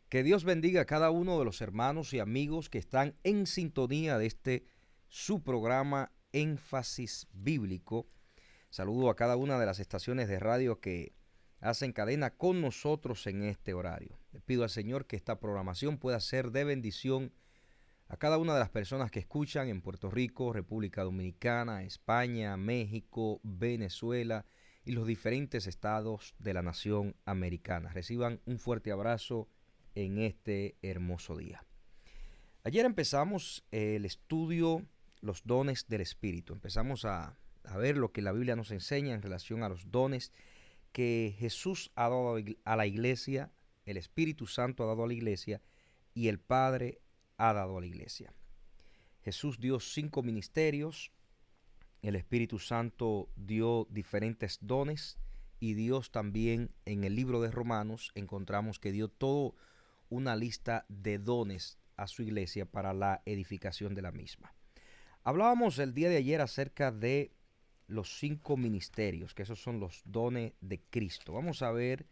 Que Dios bendiga a cada uno de los hermanos y amigos que están en sintonía de su programa Énfasis Bíblico. Saludo a cada una de las estaciones de radio que hacen cadena con nosotros en este horario. Le pido al Señor que esta programación pueda ser de bendición a cada una de las personas que escuchan en Puerto Rico, República Dominicana, España, México, Venezuela y los diferentes estados de la nación americana. Reciban un fuerte abrazo en este hermoso día. Ayer empezamos el estudio Los dones del Espíritu. Empezamos a ver lo que la Biblia nos enseña en relación a los dones que Jesús ha dado a la iglesia, el Espíritu Santo ha dado a la iglesia y el Padre ha dado a la iglesia. Jesús dio 5 ministerios, el Espíritu Santo dio diferentes dones y Dios también en el libro de Romanos encontramos que dio todo una lista de dones a su iglesia para la edificación de la misma. Hablábamos el día de ayer acerca de los 5 ministerios, que esos son los dones de Cristo. Vamos a ver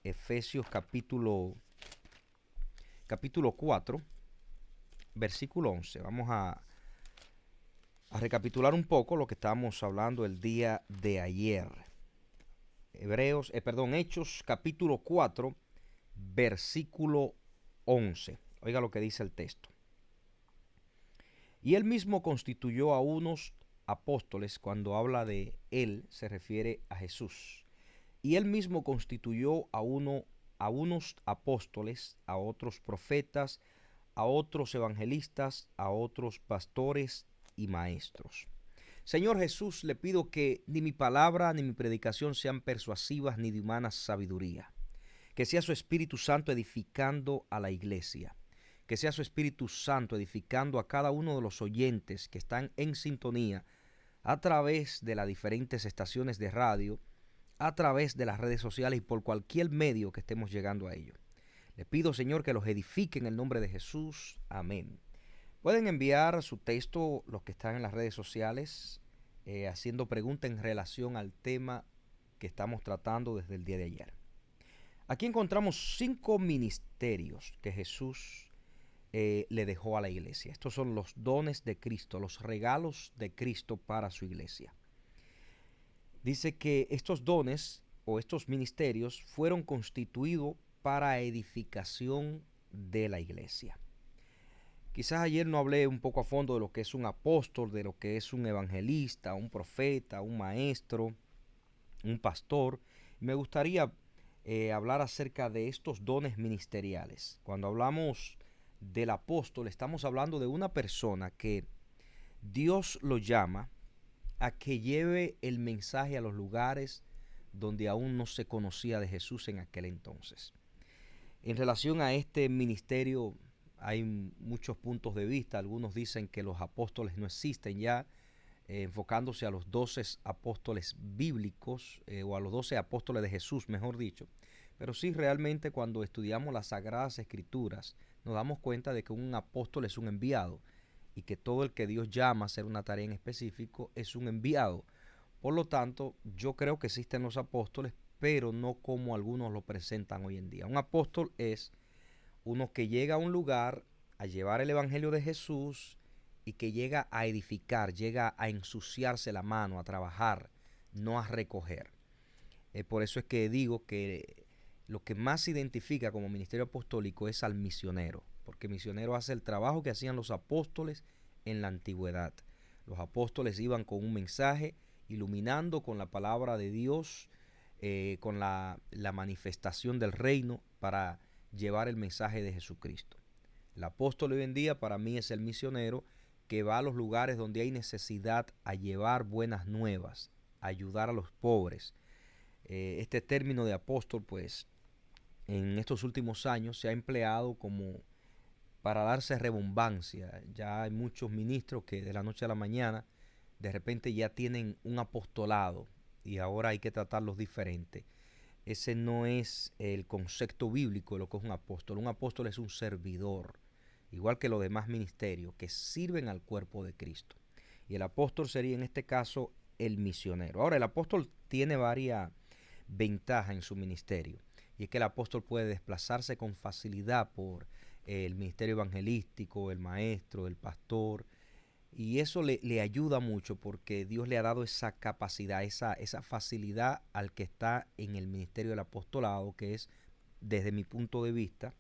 Efesios capítulo 4, versículo 11. Vamos a recapitular un poco lo que estábamos hablando el día de ayer. Hechos capítulo 4, versículo 11. Oiga lo que dice el texto. Y él mismo constituyó a unos apóstoles. Cuando habla de él se refiere a Jesús. Y él mismo constituyó a unos apóstoles, a otros profetas, a otros evangelistas, a otros pastores y maestros. Señor Jesús, le pido que ni mi palabra ni mi predicación sean persuasivas ni de humana sabiduría. Que sea su Espíritu Santo edificando a la iglesia. Que sea su Espíritu Santo edificando a cada uno de los oyentes que están en sintonía a través de las diferentes estaciones de radio, a través de las redes sociales y por cualquier medio que estemos llegando a ello. Le pido, Señor, que los edifique en el nombre de Jesús. Amén. Pueden enviar su texto los que están en las redes sociales haciendo preguntas en relación al tema que estamos tratando desde el día de ayer. Aquí encontramos 5 ministerios que Jesús le dejó a la iglesia. Estos son los dones de Cristo, los regalos de Cristo para su iglesia. Dice que estos dones o estos ministerios fueron constituidos para edificación de la iglesia. Quizás ayer no hablé un poco a fondo de lo que es un apóstol, de lo que es un evangelista, un profeta, un maestro, un pastor. Me gustaría hablar acerca de estos dones ministeriales. Cuando hablamos del apóstol, estamos hablando de una persona que Dios lo llama a que lleve el mensaje a los lugares donde aún no se conocía de Jesús en aquel entonces. En relación a este ministerio hay muchos puntos de vista. Algunos dicen que los apóstoles no existen ya, enfocándose a los 12 apóstoles bíblicos o a los 12 apóstoles de Jesús, mejor dicho. Pero sí, realmente cuando estudiamos las Sagradas Escrituras nos damos cuenta de que un apóstol es un enviado y que todo el que Dios llama a hacer una tarea en específico es un enviado. Por lo tanto, yo creo que existen los apóstoles, pero no como algunos lo presentan hoy en día. Un apóstol es uno que llega a un lugar a llevar el evangelio de Jesús y que llega a edificar, llega a ensuciarse la mano, a trabajar, no a recoger. Por eso es que digo que lo que más se identifica como ministerio apostólico es al misionero, porque el misionero hace el trabajo que hacían los apóstoles en la antigüedad. Los apóstoles iban con un mensaje, iluminando con la palabra de Dios, con la manifestación del reino para llevar el mensaje de Jesucristo. El apóstol hoy en día para mí es el misionero que va a los lugares donde hay necesidad a llevar buenas nuevas, a ayudar a los pobres. Este término de apóstol, pues, en estos últimos años se ha empleado como para darse rebombancia. Ya hay muchos ministros que de la noche a la mañana de repente ya tienen un apostolado y ahora hay que tratarlos diferente. Ese no es el concepto bíblico de lo que es un apóstol. Un apóstol es un servidor, igual que los demás ministerios que sirven al cuerpo de Cristo. Y el apóstol sería en este caso el misionero. Ahora, el apóstol tiene varias ventajas en su ministerio, y es que el apóstol puede desplazarse con facilidad por el ministerio evangelístico, el maestro, el pastor, y eso le ayuda mucho porque Dios le ha dado esa capacidad, esa facilidad al que está en el ministerio del apostolado, que es, desde mi punto de vista,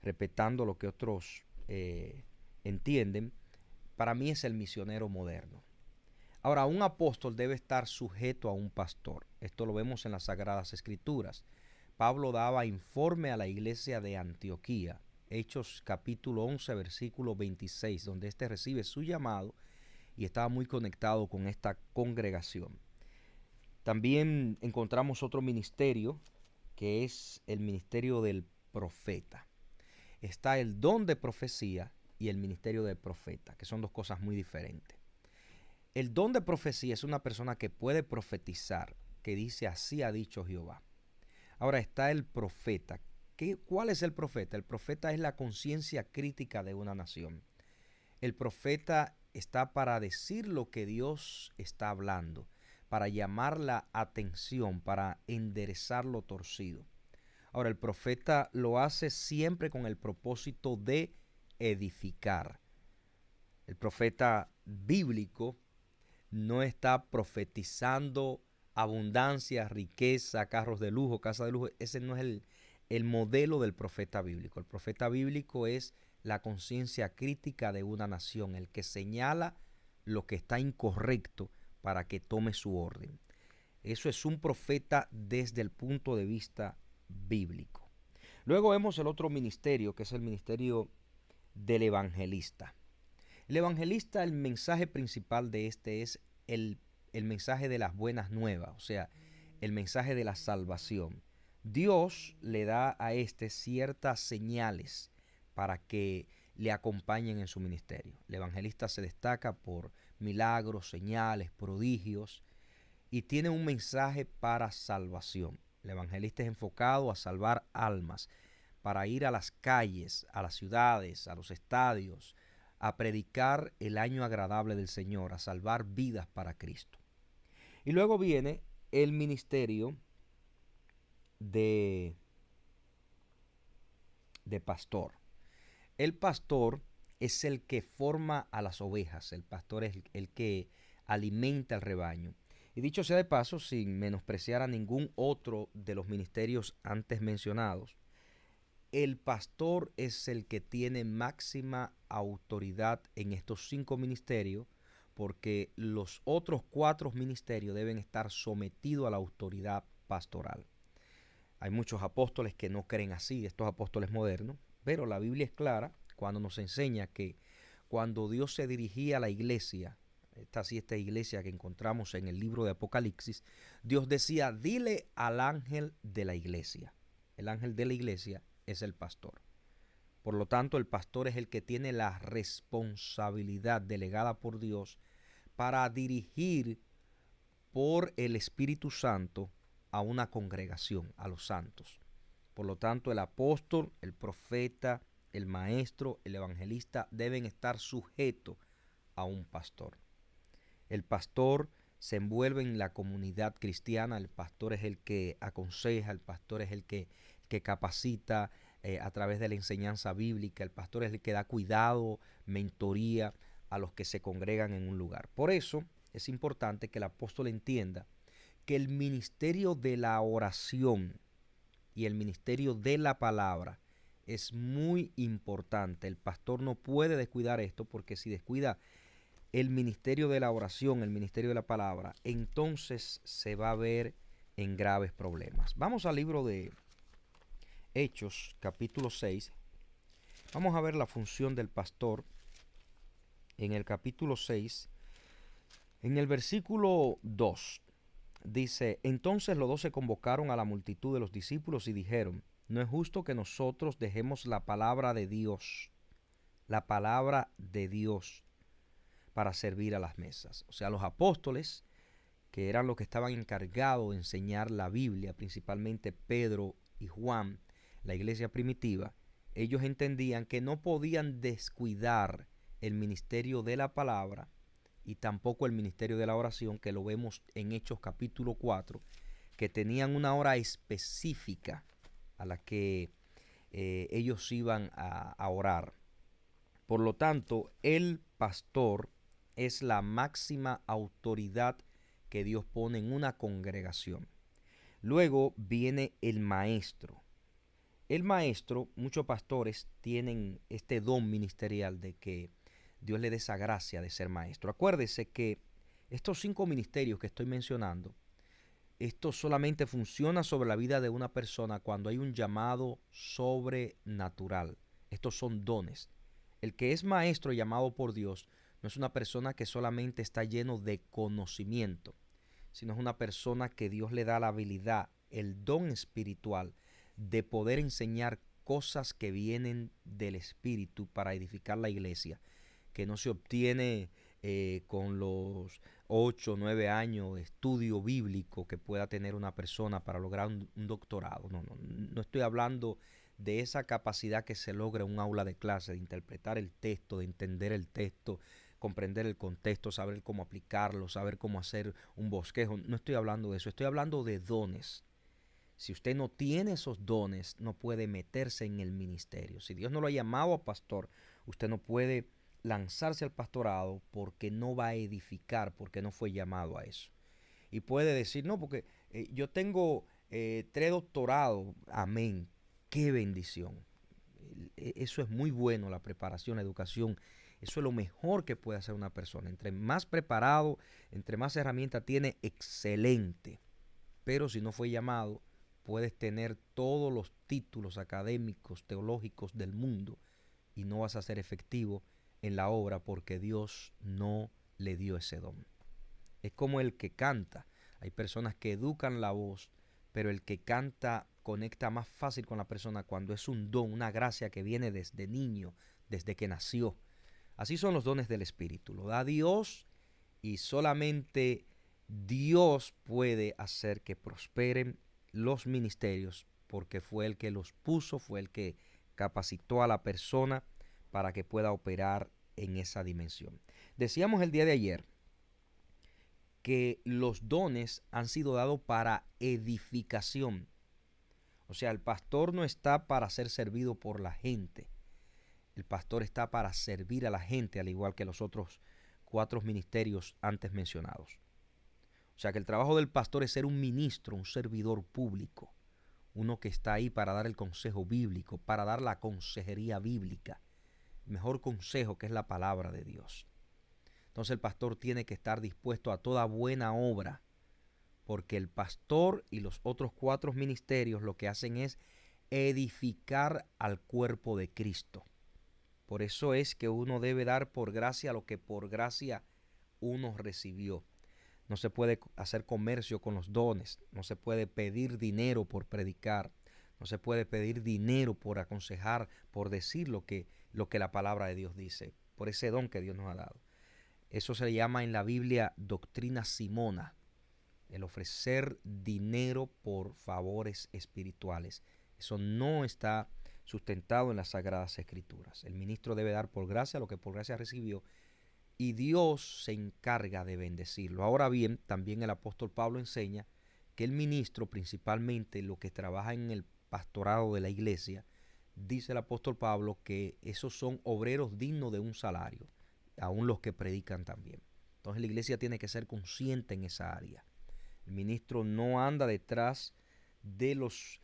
respetando lo que otros entienden, para mí es el misionero moderno. Ahora, un apóstol debe estar sujeto a un pastor. Esto lo vemos en las Sagradas Escrituras. Pablo daba informe a la iglesia de Antioquía, Hechos capítulo 11, versículo 26, donde éste recibe su llamado y estaba muy conectado con esta congregación. También encontramos otro ministerio, que es el ministerio del profeta. Está el don de profecía y el ministerio del profeta, que son dos cosas muy diferentes. El don de profecía es una persona que puede profetizar, que dice: así ha dicho Jehová. Ahora está el profeta. ¿Cuál es el profeta? El profeta es la conciencia crítica de una nación. El profeta está para decir lo que Dios está hablando, para llamar la atención, para enderezar lo torcido. Ahora, el profeta lo hace siempre con el propósito de edificar. El profeta bíblico no está profetizando abundancia, riqueza, carros de lujo, casa de lujo. Ese no es el modelo del profeta bíblico. El profeta bíblico es la conciencia crítica de una nación, el que señala lo que está incorrecto para que tome su orden. Eso es un profeta desde el punto de vista bíblico. Luego vemos el otro ministerio, que es el ministerio del evangelista. El evangelista, el mensaje principal de este es el mensaje de las buenas nuevas, o sea, el mensaje de la salvación. Dios le da a este ciertas señales para que le acompañen en su ministerio. El evangelista se destaca por milagros, señales, prodigios, y tiene un mensaje para salvación. El evangelista es enfocado a salvar almas, para ir a las calles, a las ciudades, a los estadios, a predicar el año agradable del Señor, a salvar vidas para Cristo. Y luego viene el ministerio de pastor. El pastor es el que forma a las ovejas, el pastor es el que alimenta el rebaño. Y dicho sea de paso, sin menospreciar a ningún otro de los ministerios antes mencionados, el pastor es el que tiene máxima autoridad en estos 5 ministerios, porque los otros 4 ministerios deben estar sometidos a la autoridad pastoral. Hay muchos apóstoles que no creen así, estos apóstoles modernos, pero la Biblia es clara cuando nos enseña que cuando Dios se dirigía a la iglesia, esta iglesia que encontramos en el libro de Apocalipsis, Dios decía: dile al ángel de la iglesia. El ángel de la iglesia es el pastor. Por lo tanto, el pastor es el que tiene la responsabilidad delegada por Dios para dirigir por el Espíritu Santo a una congregación, a los santos. Por lo tanto, el apóstol, el profeta, el maestro, el evangelista deben estar sujetos a un pastor. El pastor se envuelve en la comunidad cristiana, el pastor es el que aconseja, el pastor es el que capacita a través de la enseñanza bíblica, el pastor es el que da cuidado, mentoría a los que se congregan en un lugar. Por eso es importante que el apóstol entienda que el ministerio de la oración y el ministerio de la palabra es muy importante. El pastor no puede descuidar esto, porque si descuida el ministerio de la oración, el ministerio de la palabra, entonces se va a ver en graves problemas. Vamos al libro de Hechos, capítulo 6. Vamos a ver la función del pastor en el capítulo 6. En el versículo 2 dice: entonces los 12 convocaron a la multitud de los discípulos y dijeron: no es justo que nosotros dejemos la palabra de Dios, para servir a las mesas. O sea, los apóstoles, que eran los que estaban encargados de enseñar la Biblia, principalmente Pedro y Juan, la iglesia primitiva, ellos entendían que no podían descuidar el ministerio de la palabra y tampoco el ministerio de la oración, que lo vemos en Hechos capítulo 4, que tenían una hora específica a la que ellos iban a orar. Por lo tanto, el pastor es la máxima autoridad que Dios pone en una congregación. Luego viene el maestro. El maestro, muchos pastores tienen este don ministerial de que Dios le dé esa gracia de ser maestro. Acuérdese que estos 5 ministerios que estoy mencionando, esto solamente funciona sobre la vida de una persona cuando hay un llamado sobrenatural. Estos son dones. El que es maestro llamado por Dios no es una persona que solamente está lleno de conocimiento, sino es una persona que Dios le da la habilidad, el don espiritual de poder enseñar cosas que vienen del Espíritu para edificar la iglesia, que no se obtiene con los 8 o 9 años de estudio bíblico que pueda tener una persona para lograr un doctorado. No estoy hablando de esa capacidad que se logra en un aula de clase, de interpretar el texto, de entender el texto, comprender el contexto, saber cómo aplicarlo, saber cómo hacer un bosquejo. No estoy hablando de eso, estoy hablando de dones. Si usted no tiene esos dones, no puede meterse en el ministerio. Si Dios no lo ha llamado a pastor, usted no puede lanzarse al pastorado porque no va a edificar, porque no fue llamado a eso. Y puede decir, no, porque yo tengo 3 doctorados. Amén. Qué bendición. Eso es muy bueno, la preparación, la educación. Eso es lo mejor que puede hacer una persona. Entre más preparado, entre más herramientas tiene, excelente. Pero si no fue llamado, puedes tener todos los títulos académicos, teológicos del mundo y no vas a ser efectivo en la obra porque Dios no le dio ese don. Es como el que canta. Hay personas que educan la voz, pero el que canta conecta más fácil con la persona cuando es un don, una gracia que viene desde niño, desde que nació. Así son los dones del Espíritu. Lo da Dios y solamente Dios puede hacer que prosperen los ministerios porque fue el que los puso, fue el que capacitó a la persona para que pueda operar en esa dimensión. Decíamos el día de ayer que los dones han sido dados para edificación. O sea, el pastor no está para ser servido por la gente. El pastor está para servir a la gente, al igual que los otros 4 ministerios antes mencionados. O sea que el trabajo del pastor es ser un ministro, un servidor público, uno que está ahí para dar el consejo bíblico, para dar la consejería bíblica, el mejor consejo que es la palabra de Dios. Entonces el pastor tiene que estar dispuesto a toda buena obra, porque el pastor y los otros 4 ministerios lo que hacen es edificar al cuerpo de Cristo. Por eso es que uno debe dar por gracia lo que por gracia uno recibió. No se puede hacer comercio con los dones, no se puede pedir dinero por predicar, no se puede pedir dinero por aconsejar, por decir lo que la palabra de Dios dice, por ese don que Dios nos ha dado. Eso se llama en la Biblia doctrina simona, el ofrecer dinero por favores espirituales. Eso no está sustentado en las Sagradas Escrituras. El ministro debe dar por gracia lo que por gracia recibió y Dios se encarga de bendecirlo. Ahora bien, también el apóstol Pablo enseña que el ministro, principalmente lo que trabaja en el pastorado de la iglesia, dice el apóstol Pablo que esos son obreros dignos de un salario, aún los que predican también. Entonces la iglesia tiene que ser consciente en esa área. El ministro no anda detrás de los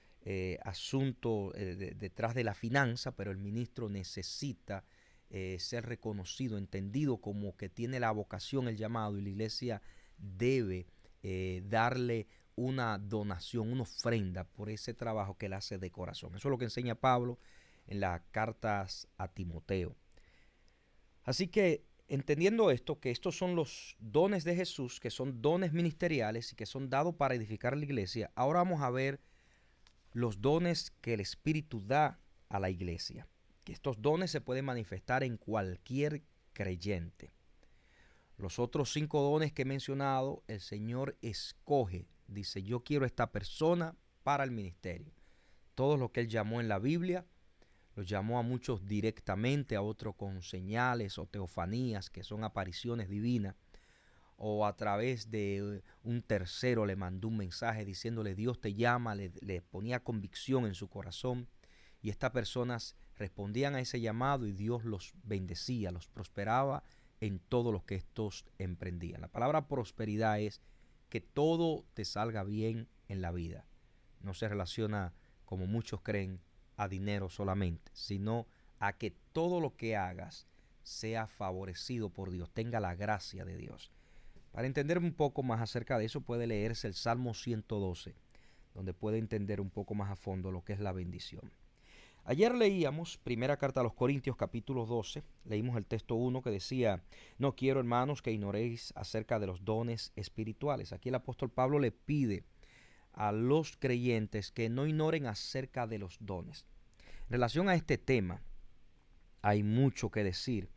asuntos, detrás de la finanza, pero el ministro necesita ser reconocido, entendido como que tiene la vocación, el llamado, y la iglesia debe darle una donación, una ofrenda por ese trabajo que él hace de corazón. Eso es lo que enseña Pablo en las cartas a Timoteo. Así que entendiendo esto, que estos son los dones de Jesús, que son dones ministeriales y que son dados para edificar la iglesia, ahora vamos a ver los dones que el Espíritu da a la iglesia. Que estos dones se pueden manifestar en cualquier creyente. Los otros 5 dones que he mencionado, el Señor escoge. Dice, yo quiero esta persona para el ministerio. Todos los que Él llamó en la Biblia, los llamó a muchos directamente, a otros con señales o teofanías, que son apariciones divinas. o a través de un tercero le mandó un mensaje diciéndole Dios te llama, le ponía convicción en su corazón y estas personas respondían a ese llamado y Dios los bendecía, los prosperaba en todo lo que estos emprendían. La palabra prosperidad es que todo te salga bien en la vida. No se relaciona, como muchos creen, a dinero solamente, sino a que todo lo que hagas sea favorecido por Dios, tenga la gracia de Dios. Para entender un poco más acerca de eso puede leerse el Salmo 112, donde puede entender un poco más a fondo lo que es la bendición. Ayer leíamos primera carta a los Corintios capítulo 12, leímos el texto 1 que decía, no quiero hermanos que ignoréis acerca de los dones espirituales. Aquí el apóstol Pablo le pide a los creyentes que no ignoren acerca de los dones. En relación a este tema hay mucho que decir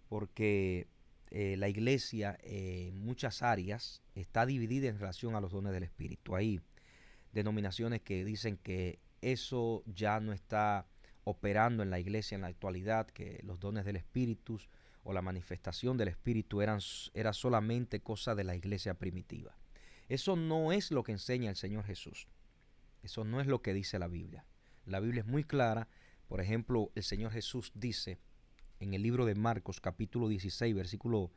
porque la iglesia en muchas áreas está dividida en relación a los dones del Espíritu. Hay denominaciones que dicen que eso ya no está operando en la iglesia en la actualidad, que los dones del Espíritu o la manifestación del Espíritu era solamente cosa de la iglesia primitiva. Eso no es lo que enseña el Señor Jesús. Eso no es lo que dice la Biblia. La Biblia es muy clara. Por ejemplo, el Señor Jesús dice en el libro de Marcos capítulo 16, versículo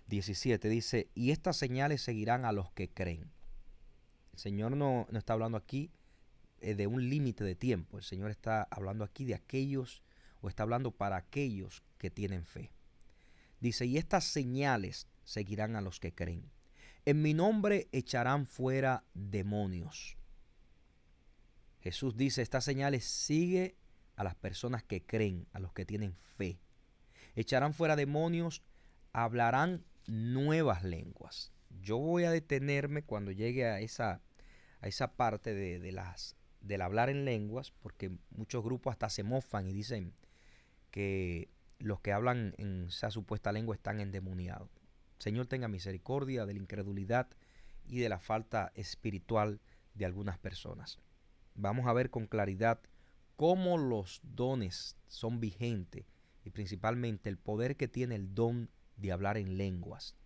17, dice, y estas señales seguirán a los que creen. El Señor no está hablando aquí de un límite de tiempo. El Señor está hablando aquí de aquellos, o está hablando para aquellos que tienen fe. Dice, y estas señales seguirán a los que creen. En mi nombre echarán fuera demonios. Jesús dice, estas señales sigue a las personas que creen, a los que tienen fe. Echarán fuera demonios, hablarán nuevas lenguas. Yo voy a detenerme cuando llegue a esa parte del hablar en lenguas, porque muchos grupos hasta se mofan y dicen que los que hablan en esa supuesta lengua están endemoniados. Señor, tenga misericordia de la incredulidad y de la falta espiritual de algunas personas. Vamos a ver con claridad cómo los dones son vigentes y principalmente el poder que tiene el don de hablar en lenguas.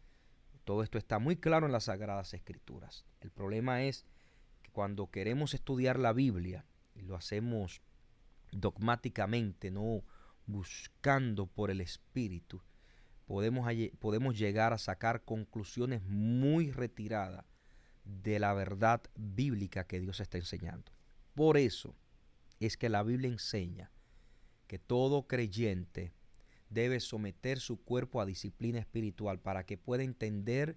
Todo esto está muy claro en las Sagradas Escrituras. El problema es que cuando queremos estudiar la Biblia y lo hacemos dogmáticamente, no buscando por el Espíritu, podemos llegar a sacar conclusiones muy retiradas de la verdad bíblica que Dios está enseñando. Por eso es que la Biblia enseña que todo creyente debe someter su cuerpo a disciplina espiritual para que pueda entender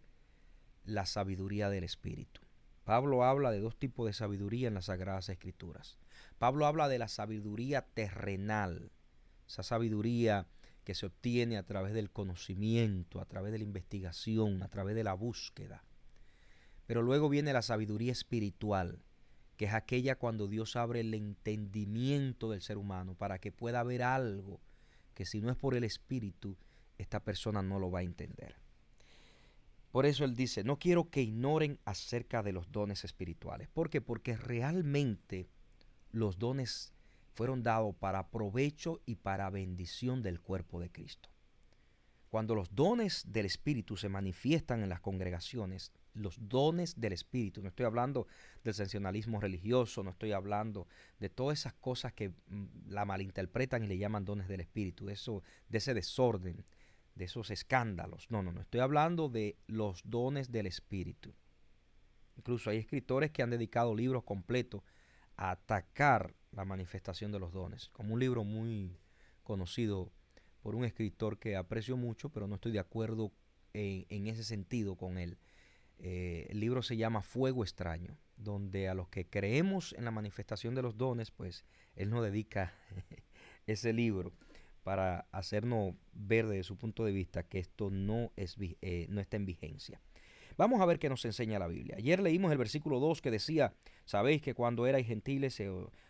la sabiduría del Espíritu. Pablo habla de dos tipos de sabiduría en las Sagradas Escrituras. Pablo habla de la sabiduría terrenal, esa sabiduría que se obtiene a través del conocimiento, a través de la investigación, a través de la búsqueda. Pero luego viene la sabiduría espiritual, que es aquella cuando Dios abre el entendimiento del ser humano para que pueda ver algo que si no es por el Espíritu, esta persona no lo va a entender. Por eso él dice, no quiero que ignoren acerca de los dones espirituales. ¿Por qué? Porque realmente los dones fueron dados para provecho y para bendición del cuerpo de Cristo. Cuando los dones del Espíritu se manifiestan en las congregaciones, los dones del Espíritu, no estoy hablando del sensacionalismo religioso, no estoy hablando de todas esas cosas que la malinterpretan y le llaman dones del Espíritu, de ese desorden, de esos escándalos. No, estoy hablando de los dones del Espíritu. Incluso hay escritores que han dedicado libros completos a atacar la manifestación de los dones, como un libro muy conocido por un escritor que aprecio mucho, pero no estoy de acuerdo en ese sentido con él. El libro se llama Fuego Extraño, donde a los que creemos en la manifestación de los dones, pues él nos dedica ese libro para hacernos ver desde su punto de vista que esto no está en vigencia. Vamos a ver qué nos enseña la Biblia. Ayer leímos el versículo 2 que decía, sabéis que cuando erais gentiles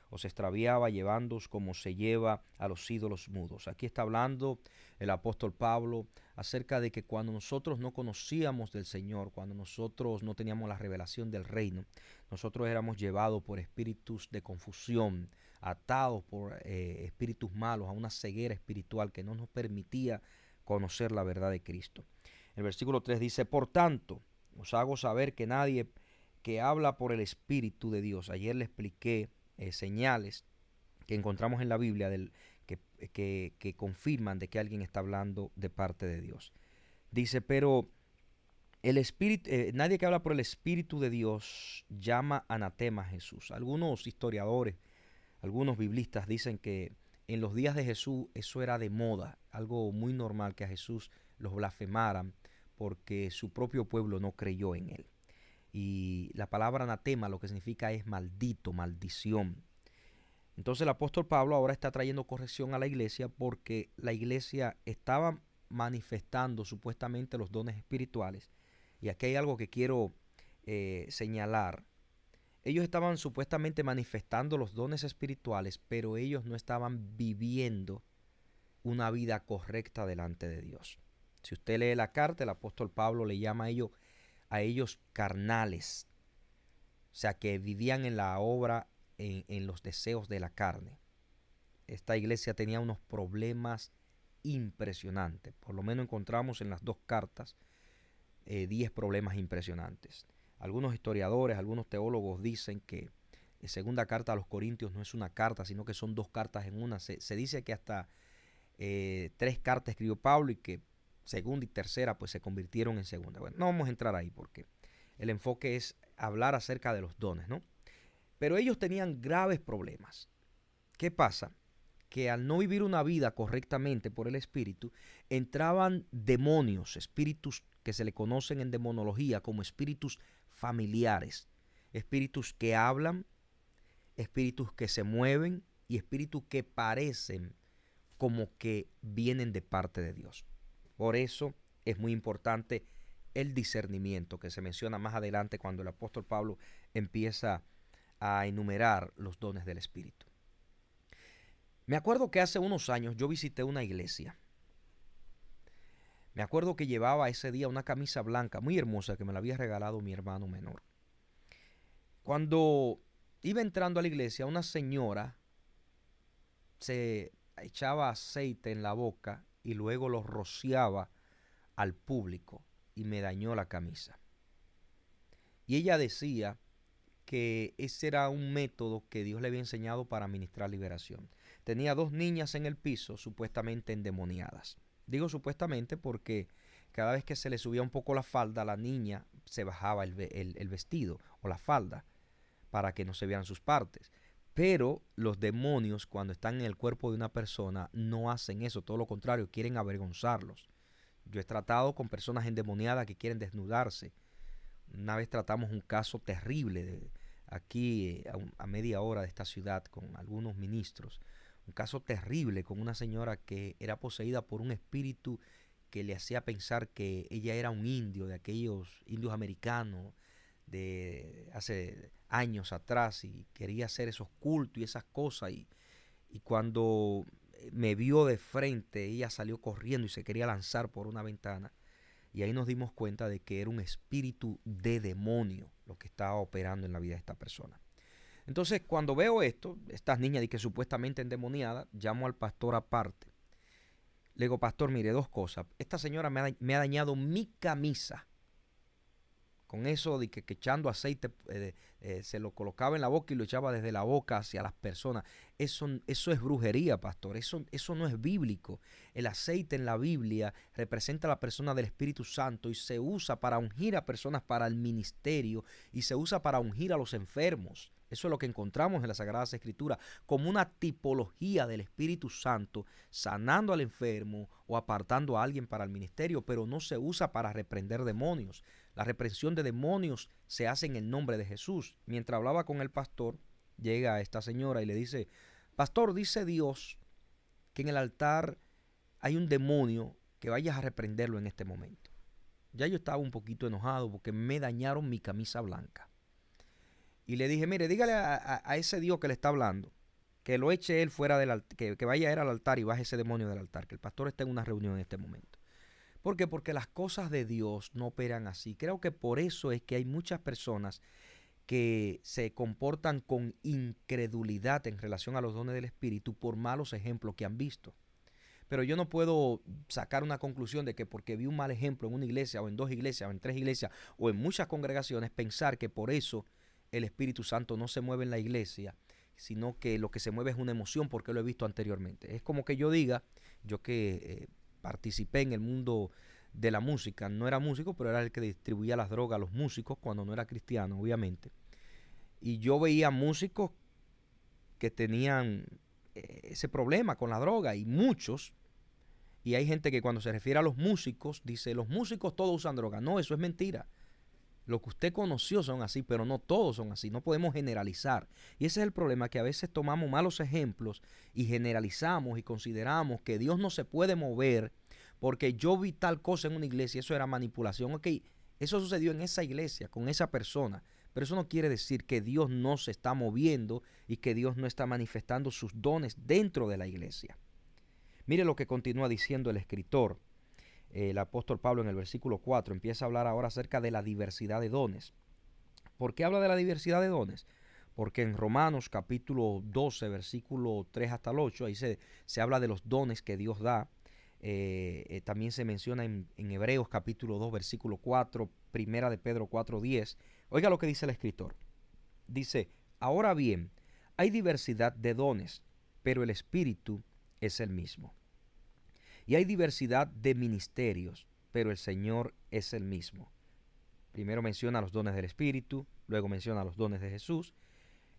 os extraviaba llevándoos como se lleva a los ídolos mudos. Aquí está hablando el apóstol Pablo acerca de que cuando nosotros no conocíamos del Señor, cuando nosotros no teníamos la revelación del reino, nosotros éramos llevados por espíritus de confusión, atados por espíritus malos a una ceguera espiritual que no nos permitía conocer la verdad de Cristo. El versículo 3 dice, por tanto, os hago saber que nadie que habla por el Espíritu de Dios, ayer le expliqué señales que encontramos en la Biblia que, que confirman de que alguien está hablando de parte de Dios. Dice, pero el espíritu, nadie que habla por el Espíritu de Dios llama anatema a Jesús. Algunos historiadores, algunos biblistas dicen que en los días de Jesús eso era de moda, algo muy normal que a Jesús los blasfemaran porque su propio pueblo no creyó en él. Y la palabra anatema lo que significa es maldito, maldición. Entonces el apóstol Pablo ahora está trayendo corrección a la iglesia porque la iglesia estaba manifestando supuestamente los dones espirituales. Y aquí hay algo que quiero señalar. Ellos estaban supuestamente manifestando los dones espirituales, pero ellos no estaban viviendo una vida correcta delante de Dios. Si usted lee la carta, el apóstol Pablo le llama a ellos carnales. O sea, que vivían en la obra, en los deseos de la carne. Esta iglesia tenía unos problemas impresionantes. Por lo menos encontramos en las dos cartas 10 problemas impresionantes. Algunos historiadores, algunos teólogos dicen que la segunda carta a los Corintios no es una carta, sino que son dos cartas en una. Se dice que hasta 3 cartas escribió Pablo y que segunda y tercera pues se convirtieron en segunda. Bueno, no vamos a entrar ahí porque el enfoque es hablar acerca de los dones, ¿no? Pero ellos tenían graves problemas. ¿Qué pasa? Que al no vivir una vida correctamente por el Espíritu, entraban demonios, espíritus que se le conocen en demonología como espíritus familiares, espíritus que hablan, espíritus que se mueven y espíritus que parecen como que vienen de parte de Dios. Por eso es muy importante el discernimiento que se menciona más adelante cuando el apóstol Pablo empieza a enumerar los dones del Espíritu. Me acuerdo que hace unos años yo visité una iglesia. Me acuerdo que llevaba ese día una camisa blanca muy hermosa que me la había regalado mi hermano menor. Cuando iba entrando a la iglesia, una señora se echaba aceite en la boca y luego lo rociaba al público y me dañó la camisa. Y ella decía que ese era un método que Dios le había enseñado para ministrar liberación. Tenía 2 niñas en el piso supuestamente endemoniadas. Digo supuestamente porque cada vez que se le subía un poco la falda, la niña se bajaba el vestido o la falda para que no se vieran sus partes. Pero los demonios cuando están en el cuerpo de una persona no hacen eso, todo lo contrario, quieren avergonzarlos. Yo he tratado con personas endemoniadas que quieren desnudarse. Una vez tratamos un caso terrible aquí a media hora de esta ciudad con algunos ministros. Un caso terrible con una señora que era poseída por un espíritu que le hacía pensar que ella era un indio, de aquellos indios americanos de hace años atrás y quería hacer esos cultos y esas cosas. Y cuando me vio de frente, ella salió corriendo y se quería lanzar por una ventana. Y ahí nos dimos cuenta de que era un espíritu de demonio lo que estaba operando en la vida de esta persona. Entonces, cuando veo esto, estas niñas de que supuestamente endemoniadas, llamo al pastor aparte. Le digo, pastor, mire, 2 cosas. Esta señora me ha dañado mi camisa. Con eso de que echando aceite se lo colocaba en la boca y lo echaba desde la boca hacia las personas. Eso es brujería, pastor. Eso no es bíblico. El aceite en la Biblia representa a la persona del Espíritu Santo y se usa para ungir a personas para el ministerio y se usa para ungir a los enfermos. Eso es lo que encontramos en las Sagradas Escrituras, como una tipología del Espíritu Santo, sanando al enfermo o apartando a alguien para el ministerio, pero no se usa para reprender demonios. La reprensión de demonios se hace en el nombre de Jesús. Mientras hablaba con el pastor, llega esta señora y le dice, pastor, dice Dios que en el altar hay un demonio, que vayas a reprenderlo en este momento. Ya yo estaba un poquito enojado porque me dañaron mi camisa blanca. Y le dije, mire, dígale a ese Dios que le está hablando, que lo eche él fuera del altar, que vaya a ir al altar y baje ese demonio del altar, que el pastor está en una reunión en este momento. ¿Por qué? Porque las cosas de Dios no operan así. Creo que por eso es que hay muchas personas que se comportan con incredulidad en relación a los dones del Espíritu por malos ejemplos que han visto. pero yo no puedo sacar una conclusión de que porque vi un mal ejemplo en una iglesia o en dos iglesias o en tres iglesias o en muchas congregaciones, pensar que por eso el Espíritu Santo no se mueve en la iglesia, sino que lo que se mueve es una emoción porque lo he visto anteriormente. Es como que yo diga, yo que participé en el mundo de la música, no era músico, pero era el que distribuía las drogas a los músicos cuando no era cristiano, obviamente. Y yo veía músicos que tenían ese problema con la droga y muchos. Y hay gente que cuando se refiere a los músicos dice, los músicos todos usan droga. No, eso es mentira. Lo que usted conoció son así, pero no todos son así. No podemos generalizar. Y ese es el problema, que a veces tomamos malos ejemplos y generalizamos y consideramos que Dios no se puede mover porque yo vi tal cosa en una iglesia y eso era manipulación. Ok, eso sucedió en esa iglesia, con esa persona. Pero eso no quiere decir que Dios no se está moviendo y que Dios no está manifestando sus dones dentro de la iglesia. Mire lo que continúa diciendo el escritor. El apóstol Pablo en el versículo 4 empieza a hablar ahora acerca de la diversidad de dones. ¿Por qué habla de la diversidad de dones? Porque en Romanos capítulo 12, versículo 3 hasta el 8, ahí se habla de los dones que Dios da. También se menciona en Hebreos capítulo 2, versículo 4, primera de Pedro 4, 10. Oiga lo que dice el escritor. Dice, ahora bien, hay diversidad de dones, pero el Espíritu es el mismo. Y hay diversidad de ministerios, pero el Señor es el mismo. Primero menciona los dones del Espíritu, luego menciona los dones de Jesús,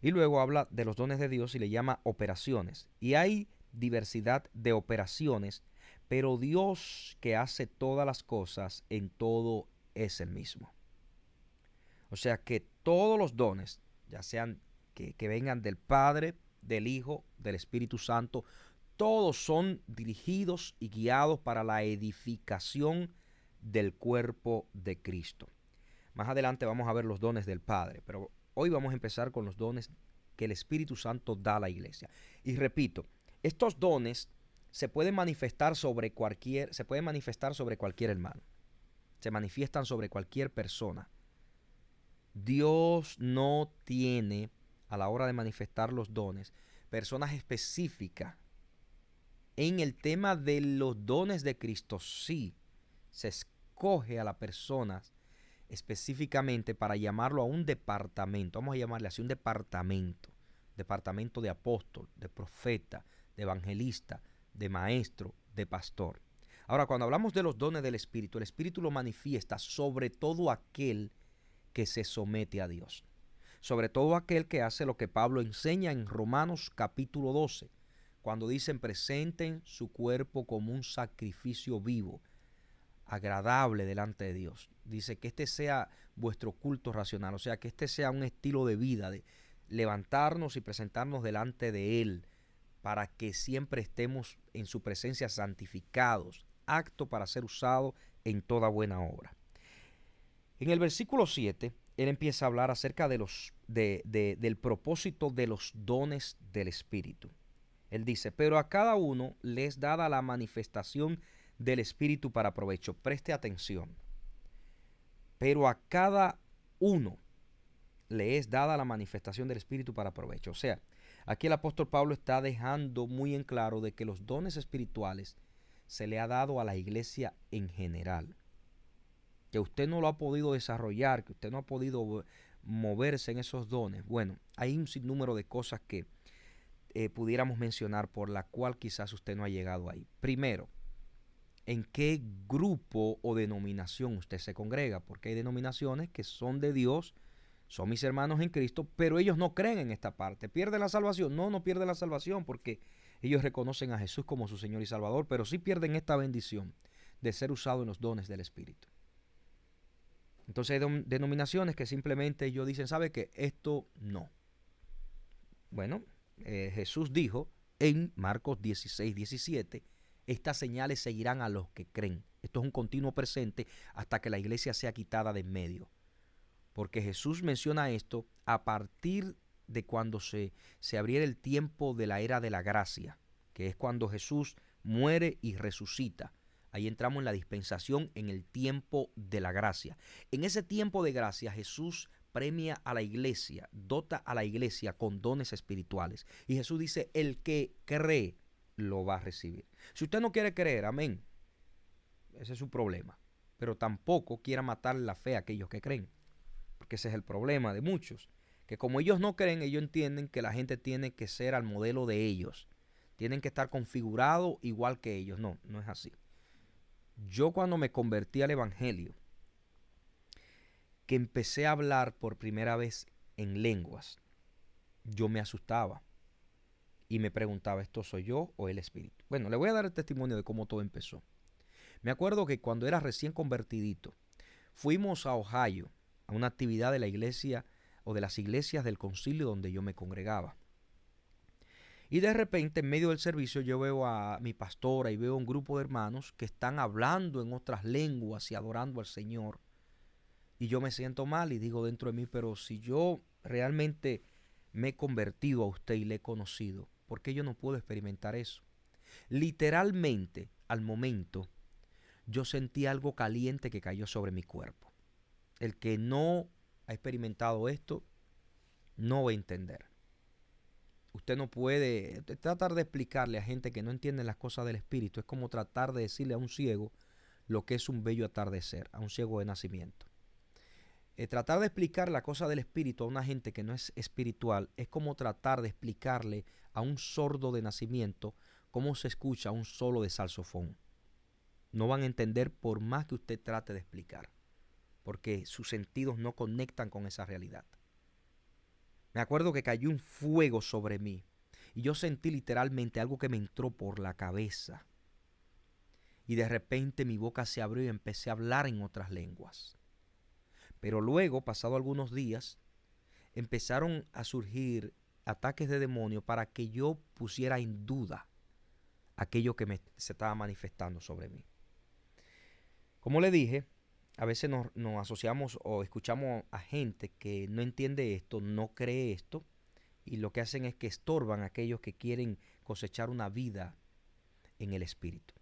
y luego habla de los dones de Dios y le llama operaciones. Y hay diversidad de operaciones, pero Dios que hace todas las cosas en todo es el mismo. O sea que todos los dones, ya sean que vengan del Padre, del Hijo, del Espíritu Santo, todos son dirigidos y guiados para la edificación del cuerpo de Cristo. Más adelante vamos a ver los dones del Padre, pero hoy vamos a empezar con los dones que el Espíritu Santo da a la iglesia. Y repito, estos dones se pueden manifestar sobre cualquier hermano. Se manifiestan sobre cualquier persona. Dios no tiene, a la hora de manifestar los dones, personas específicas. En el tema de los dones de Cristo, sí, se escoge a las personas específicamente para llamarlo a un departamento. Vamos a llamarle así, un departamento. Departamento de apóstol, de profeta, de evangelista, de maestro, de pastor. Ahora, cuando hablamos de los dones del Espíritu, el Espíritu lo manifiesta sobre todo aquel que se somete a Dios. Sobre todo aquel que hace lo que Pablo enseña en Romanos capítulo 12. Cuando dicen presenten su cuerpo como un sacrificio vivo, agradable delante de Dios. Dice que este sea vuestro culto racional, o sea, que este sea un estilo de vida, de levantarnos y presentarnos delante de Él, para que siempre estemos en su presencia santificados, apto para ser usado en toda buena obra. En el versículo 7, él empieza a hablar acerca del propósito de los dones del Espíritu. Él dice, pero a cada uno le es dada la manifestación del Espíritu para provecho. Preste atención. Pero a cada uno le es dada la manifestación del Espíritu para provecho. O sea, aquí el apóstol Pablo está dejando muy en claro de que los dones espirituales se le ha dado a la iglesia en general. Que usted no lo ha podido desarrollar, que usted no ha podido moverse en esos dones. Bueno, hay un sinnúmero de cosas que pudiéramos mencionar por la cual quizás usted no ha llegado ahí. Primero, ¿en qué grupo o denominación usted se congrega? Porque hay denominaciones que son de Dios, son mis hermanos en Cristo, pero ellos no creen en esta parte. ¿Pierden la salvación? No, no pierden la salvación porque ellos reconocen a Jesús como su Señor y Salvador, pero sí pierden esta bendición de ser usado en los dones del Espíritu. Entonces hay denominaciones que simplemente ellos dicen, ¿sabe qué? Esto no. Bueno, Jesús dijo en Marcos 16, 17, estas señales seguirán a los que creen. Esto es un continuo presente hasta que la iglesia sea quitada de en medio. Porque Jesús menciona esto a partir de cuando se abriera el tiempo de la era de la gracia, que es cuando Jesús muere y resucita. Ahí entramos en la dispensación, en el tiempo de la gracia. En ese tiempo de gracia Jesús premia a la iglesia, dota a la iglesia con dones espirituales. Y Jesús dice, el que cree lo va a recibir. Si usted no quiere creer, amén, ese es su problema. Pero tampoco quiera matar la fe a aquellos que creen, porque ese es el problema de muchos, que como ellos no creen, ellos entienden que la gente tiene que ser al modelo de ellos, tienen que estar configurados igual que ellos. No, no es así. Yo cuando me convertí al evangelio, que empecé a hablar por primera vez en lenguas, yo me asustaba y me preguntaba, ¿esto soy yo o el Espíritu? Bueno, le voy a dar el testimonio de cómo todo empezó. Me acuerdo que cuando era recién convertidito, fuimos a Ohio a una actividad de la iglesia o de las iglesias del concilio donde yo me congregaba. Y de repente, en medio del servicio, yo veo a mi pastora y veo un grupo de hermanos que están hablando en otras lenguas y adorando al Señor. Y yo me siento mal y digo dentro de mí, pero si yo realmente me he convertido a usted y le he conocido, ¿por qué yo no puedo experimentar eso? Literalmente, al momento, yo sentí algo caliente que cayó sobre mi cuerpo. El que no ha experimentado esto, no va a entender. Usted no puede tratar de explicarle a gente que no entiende las cosas del espíritu. Es como tratar de decirle a un ciego lo que es un bello atardecer, a un ciego de nacimiento. Tratar de explicar la cosa del espíritu a una gente que no es espiritual es como tratar de explicarle a un sordo de nacimiento cómo se escucha un solo de saxofón. No van a entender por más que usted trate de explicar, porque sus sentidos no conectan con esa realidad. Me acuerdo que cayó un fuego sobre mí y yo sentí literalmente algo que me entró por la cabeza. Y de repente mi boca se abrió y empecé a hablar en otras lenguas. Pero luego, pasado algunos días, empezaron a surgir ataques de demonios para que yo pusiera en duda aquello que se estaba manifestando sobre mí. Como le dije, a veces nos asociamos o escuchamos a gente que no entiende esto, no cree esto, y lo que hacen es que estorban a aquellos que quieren cosechar una vida en el espíritu.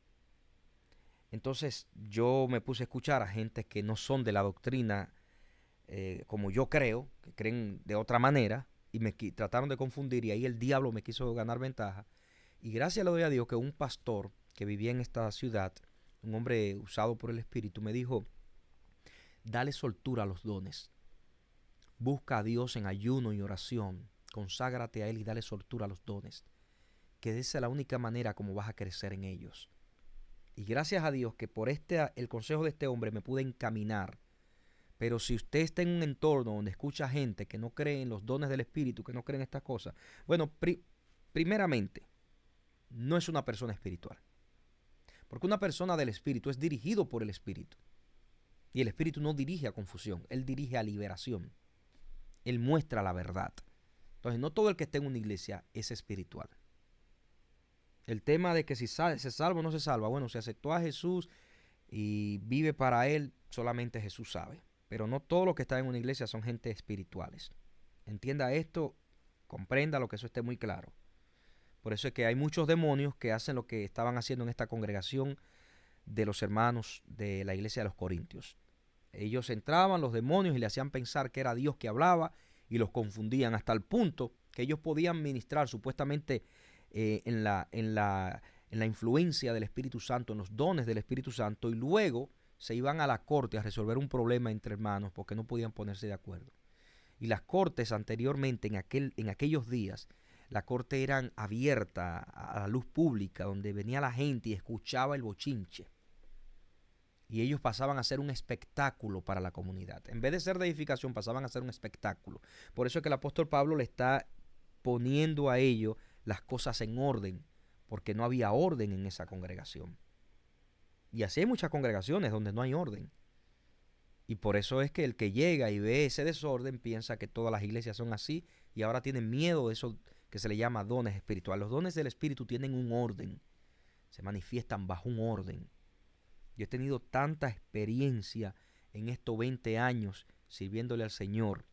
Entonces yo me puse a escuchar a gente que no son de la doctrina como yo creo, que creen de otra manera, y me trataron de confundir, y ahí el diablo me quiso ganar ventaja. Y gracias le doy a Dios que un pastor que vivía en esta ciudad, un hombre usado por el Espíritu, me dijo, dale soltura a los dones, busca a Dios en ayuno y oración, conságrate a Él y dale soltura a los dones, que esa es la única manera como vas a crecer en ellos. Y gracias a Dios que por el consejo de este hombre me pude encaminar. Pero si usted está en un entorno donde escucha gente que no cree en los dones del Espíritu, que no cree en estas cosas, bueno, primeramente, no es una persona espiritual. Porque una persona del Espíritu es dirigido por el Espíritu. Y el Espíritu no dirige a confusión, Él dirige a liberación. Él muestra la verdad. Entonces, no todo el que esté en una iglesia es espiritual. El tema de que si se salva o no se salva, bueno, si aceptó a Jesús y vive para Él, solamente Jesús sabe. Pero no todos los que están en una iglesia son gente espirituales. Entienda esto, comprenda lo que eso esté muy claro. Por eso es que hay muchos demonios que hacen lo que estaban haciendo en esta congregación de los hermanos de la iglesia de los Corintios. Ellos entraban, los demonios, y le hacían pensar que era Dios que hablaba y los confundían hasta el punto que ellos podían ministrar supuestamente en la influencia del Espíritu Santo, en los dones del Espíritu Santo, y luego se iban a la corte a resolver un problema entre hermanos porque no podían ponerse de acuerdo. Y las cortes anteriormente, en aquellos días, la corte eran abiertas a la luz pública, donde venía la gente y escuchaba el bochinche. Y ellos pasaban a ser un espectáculo para la comunidad. En vez de ser de edificación, pasaban a ser un espectáculo. Por eso es que el apóstol Pablo le está poniendo a ellos las cosas en orden, porque no había orden en esa congregación. Y así hay muchas congregaciones donde no hay orden. Y por eso es que el que llega y ve ese desorden piensa que todas las iglesias son así y ahora tienen miedo de eso que se le llama dones espirituales. Los dones del Espíritu tienen un orden, se manifiestan bajo un orden. Yo he tenido tanta experiencia en estos 20 años sirviéndole al Señor,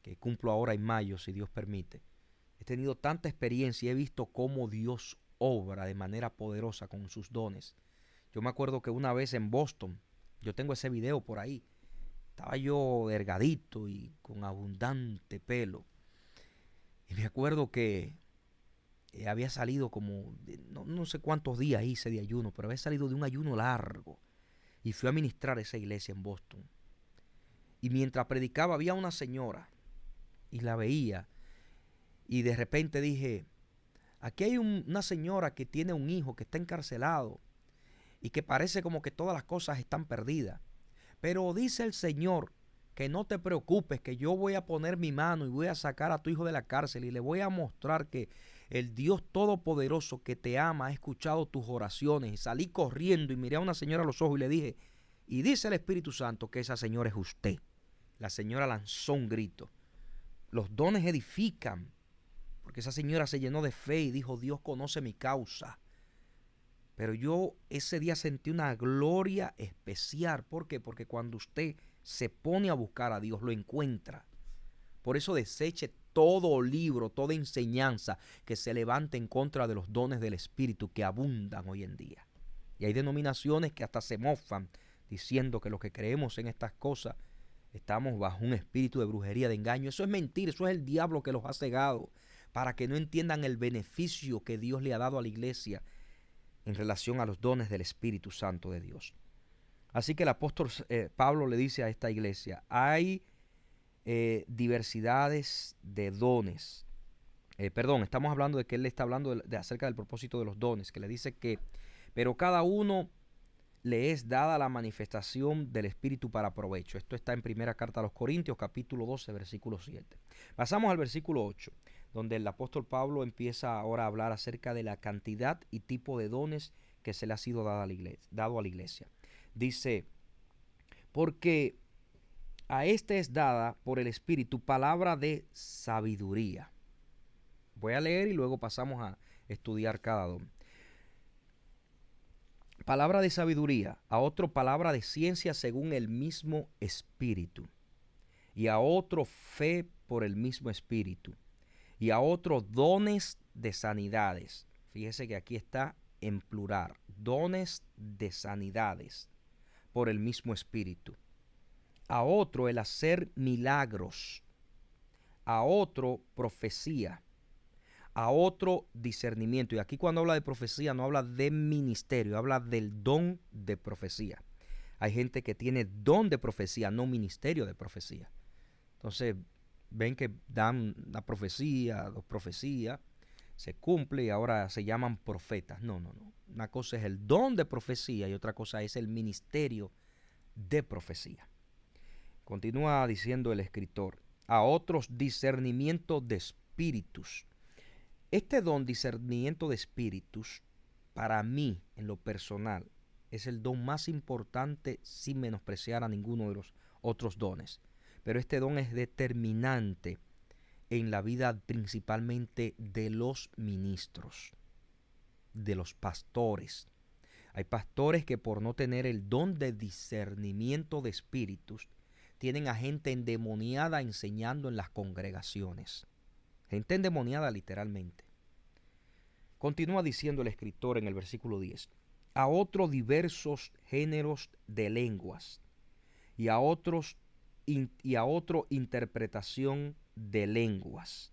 que cumplo ahora en mayo, si Dios permite. He tenido tanta experiencia y he visto cómo Dios obra de manera poderosa con sus dones. Yo me acuerdo que una vez en Boston, yo tengo ese video por ahí, estaba yo delgadito y con abundante pelo. Y me acuerdo que había salido como, no sé cuántos días hice de ayuno, pero había salido de un ayuno largo. Y fui a ministrar esa iglesia en Boston. Y mientras predicaba había una señora y la veía. Y de repente dije, aquí hay una señora que tiene un hijo que está encarcelado y que parece como que todas las cosas están perdidas. Pero dice el Señor que no te preocupes, que yo voy a poner mi mano y voy a sacar a tu hijo de la cárcel y le voy a mostrar que el Dios Todopoderoso que te ama ha escuchado tus oraciones. Y salí corriendo y miré a una señora a los ojos y le dije, y dice el Espíritu Santo que esa señora es usted. La señora lanzó un grito. Los dones edifican, porque esa señora se llenó de fe y dijo, Dios conoce mi causa. Pero yo ese día sentí una gloria especial. ¿Por qué? Porque cuando usted se pone a buscar a Dios, lo encuentra. Por eso deseche todo libro, toda enseñanza que se levante en contra de los dones del Espíritu que abundan hoy en día. Y hay denominaciones que hasta se mofan diciendo que los que creemos en estas cosas estamos bajo un espíritu de brujería, de engaño. Eso es mentira, eso es el diablo que los ha cegado para que no entiendan el beneficio que Dios le ha dado a la iglesia en relación a los dones del Espíritu Santo de Dios. Así que el apóstol Pablo le dice a esta iglesia, hay diversidades de dones. Estamos hablando de que él le está hablando acerca del propósito de los dones, que le dice que, pero cada uno le es dada la manifestación del Espíritu para provecho. Esto está en primera carta a los Corintios, capítulo 12, versículo 7. Pasamos al versículo 8, donde el apóstol Pablo empieza ahora a hablar acerca de la cantidad y tipo de dones que se le ha sido dado a la iglesia. Dice, porque a este es dada por el Espíritu palabra de sabiduría. Voy a leer y luego pasamos a estudiar cada don. Palabra de sabiduría, a otro palabra de ciencia según el mismo Espíritu, y a otro fe por el mismo Espíritu, y a otro dones de sanidades. Fíjese que aquí está en plural, dones de sanidades por el mismo Espíritu. A otro el hacer milagros, a otro profecía, a otro discernimiento. Y aquí cuando habla de profecía no habla de ministerio, habla del don de profecía. Hay gente que tiene don de profecía, no ministerio de profecía. Entonces ven que dan la profecía, dos profecías, se cumple y ahora se llaman profetas. No. Una cosa es el don de profecía y otra cosa es el ministerio de profecía. Continúa diciendo el escritor, a otros discernimiento de espíritus. Este don, discernimiento de espíritus, para mí, en lo personal, es el don más importante sin menospreciar a ninguno de los otros dones. Pero este don es determinante en la vida principalmente de los ministros, de los pastores. Hay pastores que por no tener el don de discernimiento de espíritus, tienen a gente endemoniada enseñando en las congregaciones. Gente endemoniada literalmente. Continúa diciendo el escritor en el versículo 10. A otros diversos géneros de lenguas y a otro interpretación de lenguas.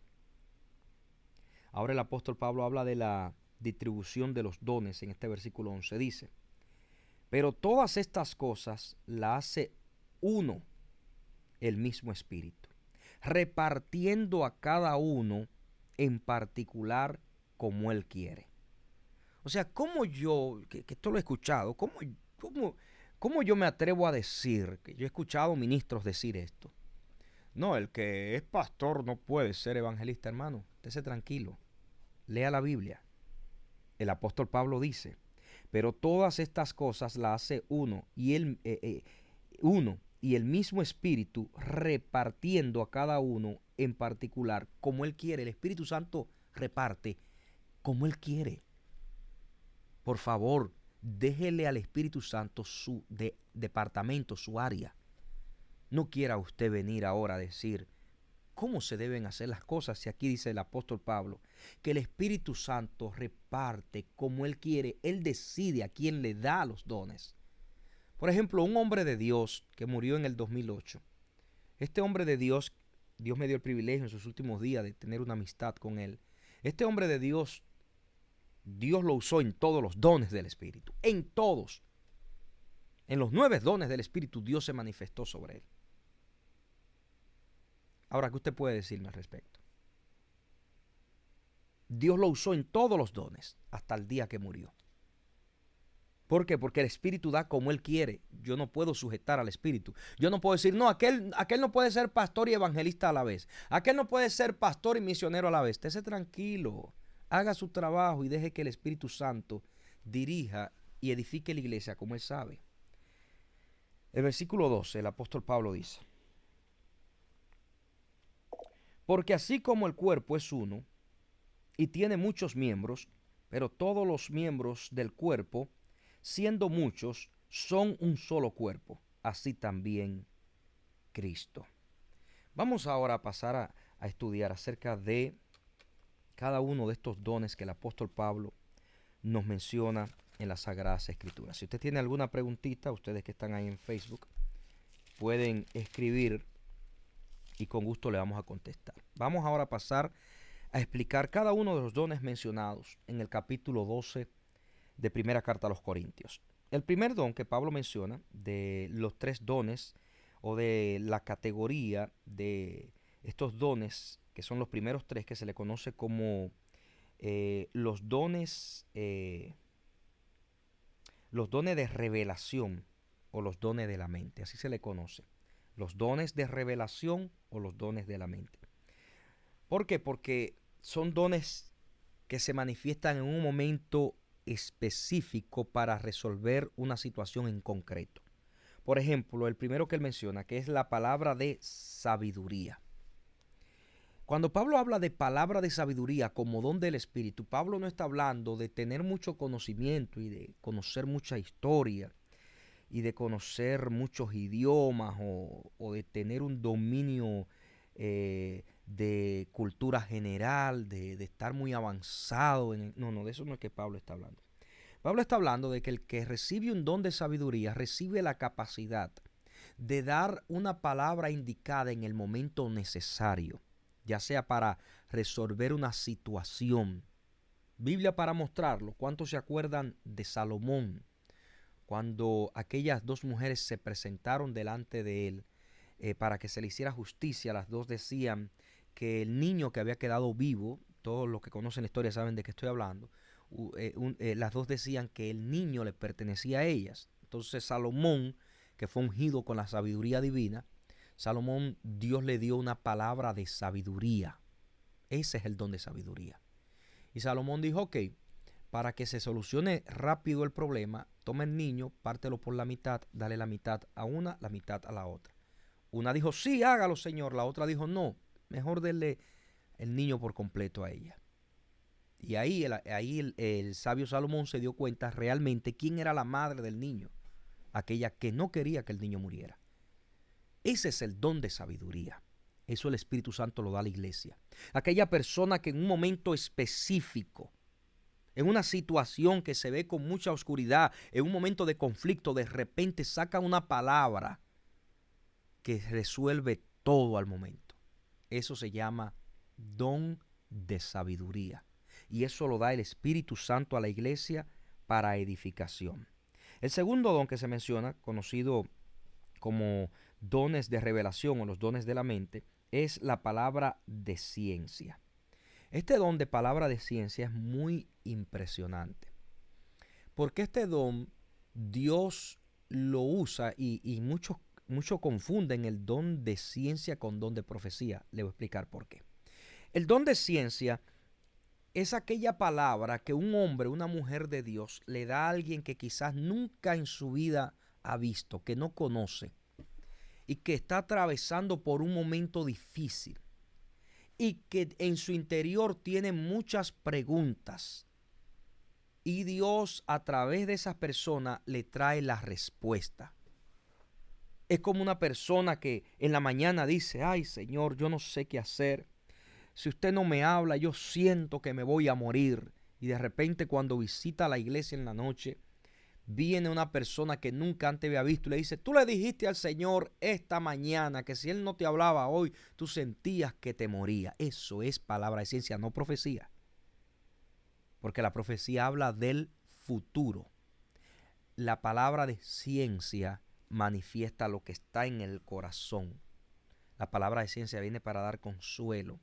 Ahora el apóstol Pablo habla de la distribución de los dones en este versículo 11. Dice, pero todas estas cosas las hace uno, el mismo Espíritu, repartiendo a cada uno en particular como Él quiere. O sea, ¿cómo yo, que esto lo he escuchado, cómo yo me atrevo a decir, que yo he escuchado ministros decir esto? No, el que es pastor no puede ser evangelista, hermano. Estése tranquilo. Lea la Biblia. El apóstol Pablo dice, pero todas estas cosas las hace uno y el mismo Espíritu, repartiendo a cada uno en particular como Él quiere. El Espíritu Santo reparte como Él quiere. Por favor, déjele al Espíritu Santo su departamento, su área. No quiera usted venir ahora a decir cómo se deben hacer las cosas, si aquí dice el apóstol Pablo que el Espíritu Santo reparte como Él quiere. Él decide a quién le da los dones. Por ejemplo, un hombre de Dios que murió en el 2008. Este hombre de Dios, Dios me dio el privilegio en sus últimos días de tener una amistad con él. Este hombre de Dios Dios lo usó en todos los dones del Espíritu, en todos. En los 9 dones del Espíritu Dios se manifestó sobre él. Ahora, ¿qué usted puede decirme al respecto? Dios lo usó en todos los dones hasta el día que murió. ¿Por qué? Porque el Espíritu da como Él quiere. Yo no puedo sujetar al Espíritu. Yo no puedo decir, no, aquel no puede ser pastor y evangelista a la vez. Aquel no puede ser pastor y misionero a la vez. Estése tranquilo. Haga su trabajo y deje que el Espíritu Santo dirija y edifique la iglesia como Él sabe. El versículo 12, el apóstol Pablo dice, porque así como el cuerpo es uno y tiene muchos miembros, pero todos los miembros del cuerpo, siendo muchos, son un solo cuerpo, así también Cristo. Vamos ahora a pasar a estudiar acerca de cada uno de estos dones que el apóstol Pablo nos menciona en las Sagradas Escrituras. Si usted tiene alguna preguntita, ustedes que están ahí en Facebook, pueden escribir y con gusto le vamos a contestar. Vamos ahora a pasar a explicar cada uno de los dones mencionados en el capítulo 12 de Primera Carta a los Corintios. El primer don que Pablo menciona de los 3 dones o de la categoría de estos dones, que son los primeros 3 que se le conoce como los dones de revelación o los dones de la mente, así se le conoce. Los dones de revelación o los dones de la mente. ¿Por qué? Porque son dones que se manifiestan en un momento específico para resolver una situación en concreto. Por ejemplo, el primero que él menciona, que es la palabra de sabiduría. Cuando Pablo habla de palabra de sabiduría como don del Espíritu, Pablo no está hablando de tener mucho conocimiento y de conocer mucha historia y de conocer muchos idiomas o de tener un dominio de cultura general, de estar muy avanzado. No, de eso no es que Pablo está hablando. Pablo está hablando de que el que recibe un don de sabiduría recibe la capacidad de dar una palabra indicada en el momento necesario, ya sea para resolver una situación. Biblia para mostrarlo. ¿Cuántos se acuerdan de Salomón? Cuando aquellas 2 mujeres se presentaron delante de él para que se le hiciera justicia, las 2 decían que el niño que había quedado vivo, todos los que conocen la historia saben de qué estoy hablando, las 2 decían que el niño le pertenecía a ellas. Entonces Salomón, que fue ungido con la sabiduría divina, Salomón, Dios le dio una palabra de sabiduría. Ese es el don de sabiduría. Y Salomón dijo, ok, para que se solucione rápido el problema, toma el niño, pártelo por la mitad, dale la mitad a una, la mitad a la otra. Una dijo, sí, hágalo, Señor. La otra dijo, no, mejor denle el niño por completo a ella. Y ahí el sabio Salomón se dio cuenta realmente quién era la madre del niño, aquella que no quería que el niño muriera. Ese es el don de sabiduría. Eso el Espíritu Santo lo da a la iglesia. Aquella persona que en un momento específico, en una situación que se ve con mucha oscuridad, en un momento de conflicto, de repente saca una palabra que resuelve todo al momento. Eso se llama don de sabiduría. Y eso lo da el Espíritu Santo a la iglesia para edificación. El segundo don que se menciona, conocido como dones de revelación o los dones de la mente, es la palabra de ciencia. Este don de palabra de ciencia es muy impresionante, porque este don Dios lo usa y muchos confunden el don de ciencia con don de profecía. Le voy a explicar por qué. El don de ciencia es aquella palabra que un hombre, una mujer de Dios le da a alguien que quizás nunca en su vida ha visto, que no conoce y que está atravesando por un momento difícil y que en su interior tiene muchas preguntas. Y Dios a través de esa persona le trae la respuesta. Es como una persona que en la mañana dice, ay Señor, yo no sé qué hacer. Si usted no me habla, yo siento que me voy a morir. Y de repente cuando visita la iglesia en la noche, viene una persona que nunca antes había visto y le dice, tú le dijiste al Señor esta mañana que si Él no te hablaba hoy, tú sentías que te moría. Eso es palabra de ciencia, no profecía. porque la profecía habla del futuro. La palabra de ciencia manifiesta lo que está en el corazón. La palabra de ciencia viene para dar consuelo.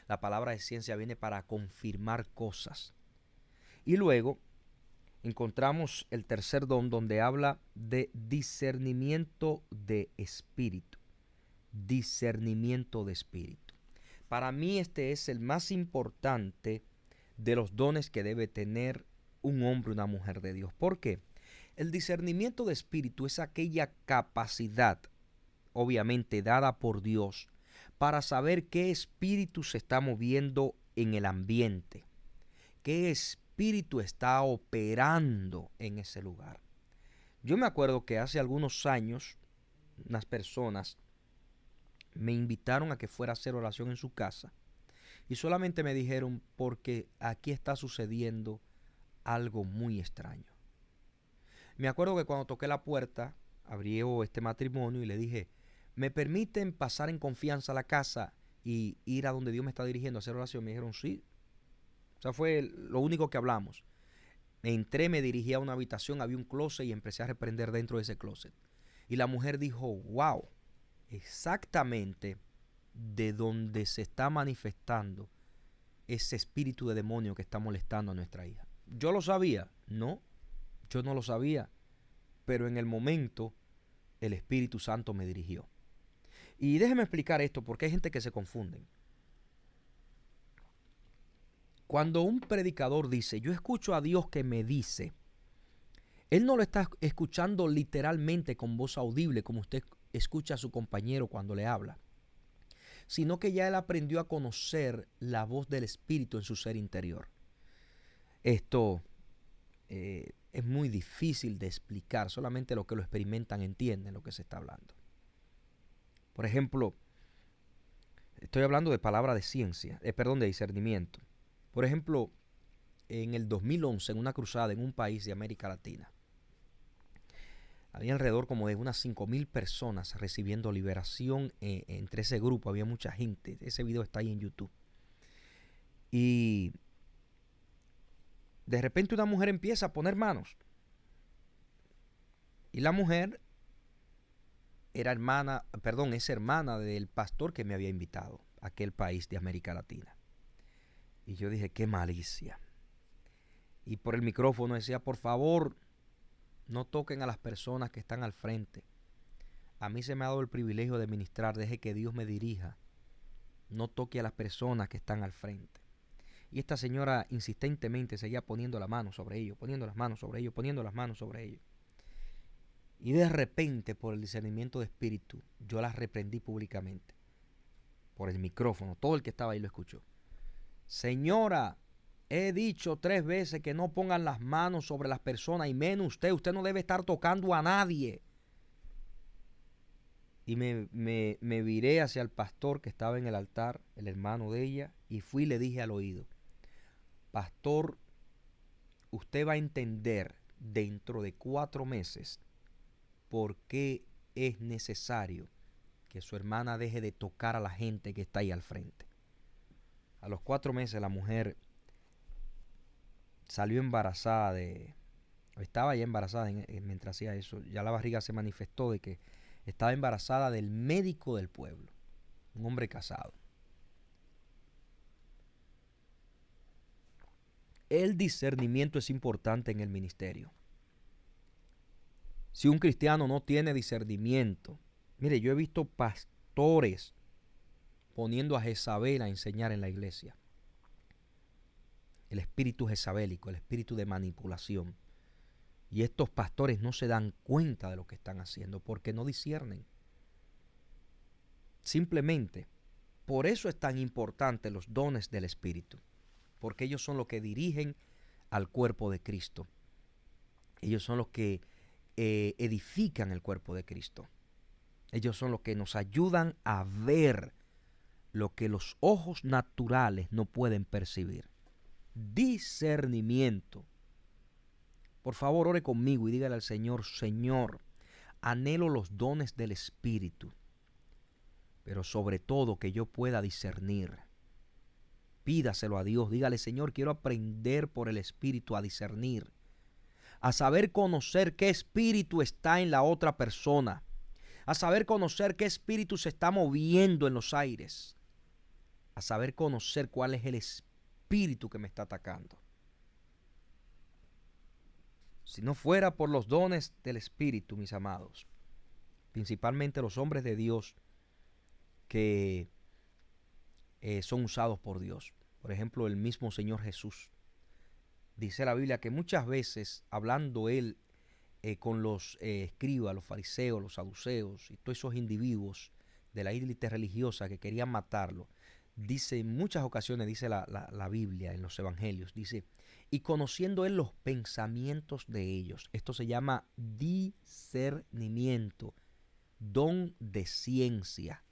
La palabra de ciencia viene para confirmar cosas. Y luego encontramos el tercer don, donde habla de discernimiento de espíritu. Discernimiento de espíritu. Para mí este es el más importante de los dones que debe tener un hombre o una mujer de Dios. ¿Por qué? El discernimiento de espíritu es aquella capacidad, obviamente dada por Dios, para saber qué espíritu se está moviendo en el ambiente, qué espíritu está operando en ese lugar. Yo me acuerdo que hace algunos años unas personas me invitaron a que fuera a hacer oración en su casa y solamente me dijeron porque aquí está sucediendo algo muy extraño. Me acuerdo que cuando toqué la puerta, abrió este matrimonio y le dije, ¿me permiten pasar en confianza a la casa y ir a donde Dios me está dirigiendo a hacer oración? Me dijeron, sí. O sea, fue lo único que hablamos. Entré, me dirigí a una habitación, había un closet y empecé a reprender dentro de ese closet. Y la mujer dijo, wow, exactamente de donde se está manifestando ese espíritu de demonio que está molestando a nuestra hija. ¿Yo lo sabía? No, yo no lo sabía. Pero en el momento el Espíritu Santo me dirigió. Y déjeme explicar esto porque hay gente que se confunde. Cuando un predicador dice, yo escucho a Dios que me dice, él no lo está escuchando literalmente con voz audible como usted escucha a su compañero cuando le habla, sino que ya él aprendió a conocer la voz del Espíritu en su ser interior. Esto es muy difícil de explicar, solamente los que lo experimentan entienden lo que se está hablando. Por ejemplo, estoy hablando de palabra de ciencia, de discernimiento. Por ejemplo, en el 2011, en una cruzada en un país de América Latina, había alrededor como de unas 5,000 personas recibiendo liberación. Entre ese grupo había mucha gente. Ese video está ahí en YouTube. Y de repente una mujer empieza a poner manos. Y la mujer es hermana del pastor que me había invitado a aquel país de América Latina. Y yo dije, qué malicia. Y por el micrófono decía, por favor, no toquen a las personas que están al frente. A mí se me ha dado el privilegio de ministrar, deje que Dios me dirija. No toque a las personas que están al frente. Y esta señora insistentemente seguía poniendo la mano sobre ellos, poniendo las manos sobre ellos, poniendo las manos sobre ellos. Y de repente, por el discernimiento de espíritu, yo las reprendí públicamente. Por el micrófono, todo el que estaba ahí lo escuchó. Señora, he dicho 3 veces que no pongan las manos sobre las personas y menos usted. Usted no debe estar tocando a nadie. Y me viré hacia el pastor que estaba en el altar, el hermano de ella, y fui y le dije al oído, pastor, usted va a entender dentro de 4 meses por qué es necesario que su hermana deje de tocar a la gente que está ahí al frente. A los 4 meses la mujer salió embarazada estaba ya embarazada mientras hacía eso. Ya la barriga se manifestó de que estaba embarazada del médico del pueblo, un hombre casado. El discernimiento es importante en el ministerio. Si un cristiano no tiene discernimiento, mire, yo he visto pastores poniendo a Jezabel a enseñar en la iglesia. El espíritu jezabélico, el espíritu de manipulación. Y estos pastores no se dan cuenta de lo que están haciendo porque no disciernen. Simplemente, por eso es tan importante los dones del Espíritu, porque ellos son los que dirigen al cuerpo de Cristo. Ellos son los que edifican el cuerpo de Cristo. Ellos son los que nos ayudan a ver lo que los ojos naturales no pueden percibir. Discernimiento. Por favor, ore conmigo y dígale al Señor, Señor, anhelo los dones del Espíritu, pero sobre todo que yo pueda discernir. Pídaselo a Dios. Dígale, Señor, quiero aprender por el Espíritu a discernir, a saber conocer qué espíritu está en la otra persona, a saber conocer qué espíritu se está moviendo en los aires, a saber conocer cuál es el espíritu que me está atacando. Si no fuera por los dones del Espíritu, mis amados, principalmente los hombres de Dios que son usados por Dios. Por ejemplo, el mismo Señor Jesús. Dice la Biblia que muchas veces, hablando Él con los escribas, los fariseos, los saduceos y todos esos individuos de la élite religiosa que querían matarlo, dice en muchas ocasiones, dice la Biblia en los evangelios, dice, y conociendo Él los pensamientos de ellos. Esto se llama discernimiento, don de ciencia.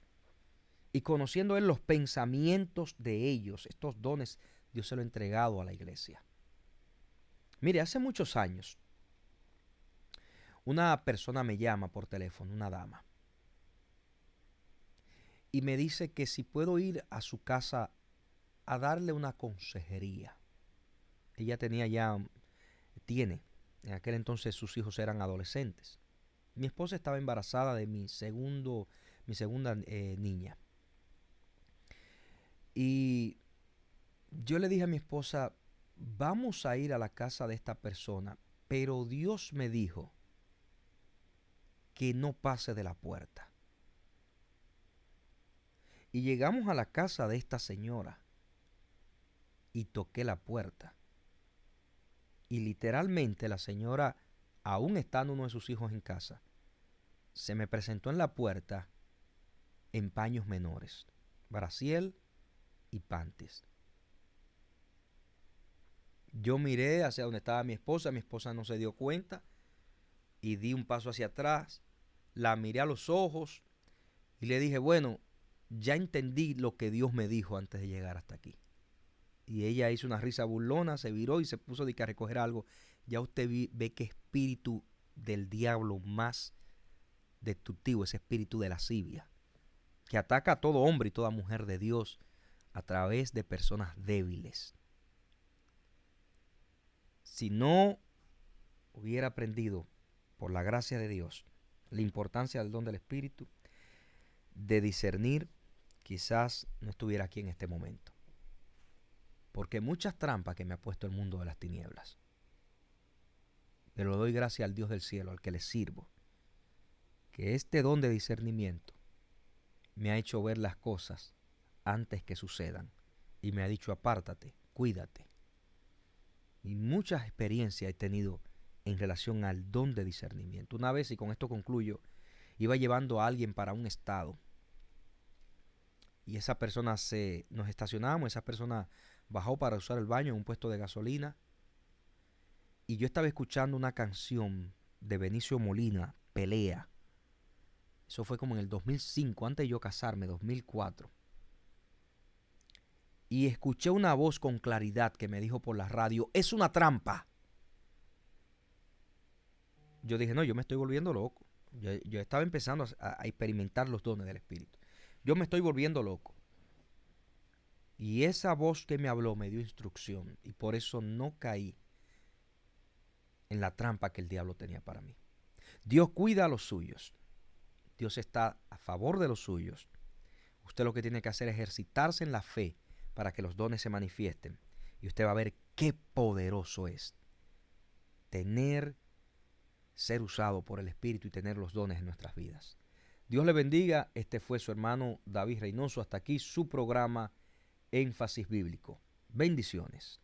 Y conociendo Él los pensamientos de ellos, estos dones Dios se lo ha entregado a la iglesia. Mire, hace muchos años, una persona me llama por teléfono, una dama, y me dice que si puedo ir a su casa a darle una consejería. Ella tiene, en aquel entonces sus hijos eran adolescentes. Mi esposa estaba embarazada de mi segunda niña. Y yo le dije a mi esposa, vamos a ir a la casa de esta persona, pero Dios me dijo que no pase de la puerta. Y llegamos a la casa de esta señora y toqué la puerta. Y literalmente la señora, aún estando uno de sus hijos en casa, se me presentó en la puerta en paños menores, brasiel y panties. Yo miré hacia donde estaba mi esposa no se dio cuenta y di un paso hacia atrás, la miré a los ojos y le dije, bueno, ya entendí lo que Dios me dijo antes de llegar hasta aquí. Y ella hizo una risa burlona, se viró y se puso a recoger algo. Ya usted ve qué espíritu del diablo más destructivo, ese espíritu de lascivia, que ataca a todo hombre y toda mujer de Dios a través de personas débiles. Si no hubiera aprendido, por la gracia de Dios, la importancia del don del Espíritu, de discernir, quizás no estuviera aquí en este momento. Porque muchas trampas que me ha puesto el mundo de las tinieblas. Pero le doy gracias al Dios del cielo, al que le sirvo, que este don de discernimiento me ha hecho ver las cosas antes que sucedan. Y me ha dicho, apártate, cuídate. Y muchas experiencias he tenido en relación al don de discernimiento. Una vez, y con esto concluyo, iba llevando a alguien para un estado. Y esa persona nos estacionamos, esa persona bajó para usar el baño en un puesto de gasolina. Y yo estaba escuchando una canción de Benicio Molina, Pelea. Eso fue como en el 2005, antes de yo casarme, 2004. Y escuché una voz con claridad que me dijo por la radio, es una trampa. Yo dije, no, yo me estoy volviendo loco. Yo estaba empezando a experimentar los dones del Espíritu. Yo me estoy volviendo loco. Y esa voz que me habló me dio instrucción. Y por eso no caí en la trampa que el diablo tenía para mí. Dios cuida a los suyos. Dios está a favor de los suyos. Usted lo que tiene que hacer es ejercitarse en la fe para que los dones se manifiesten. Y usted va a ver qué poderoso es ser usado por el Espíritu y tener los dones en nuestras vidas. Dios le bendiga. Este fue su hermano David Reynoso. Hasta aquí su programa Énfasis Bíblico. Bendiciones.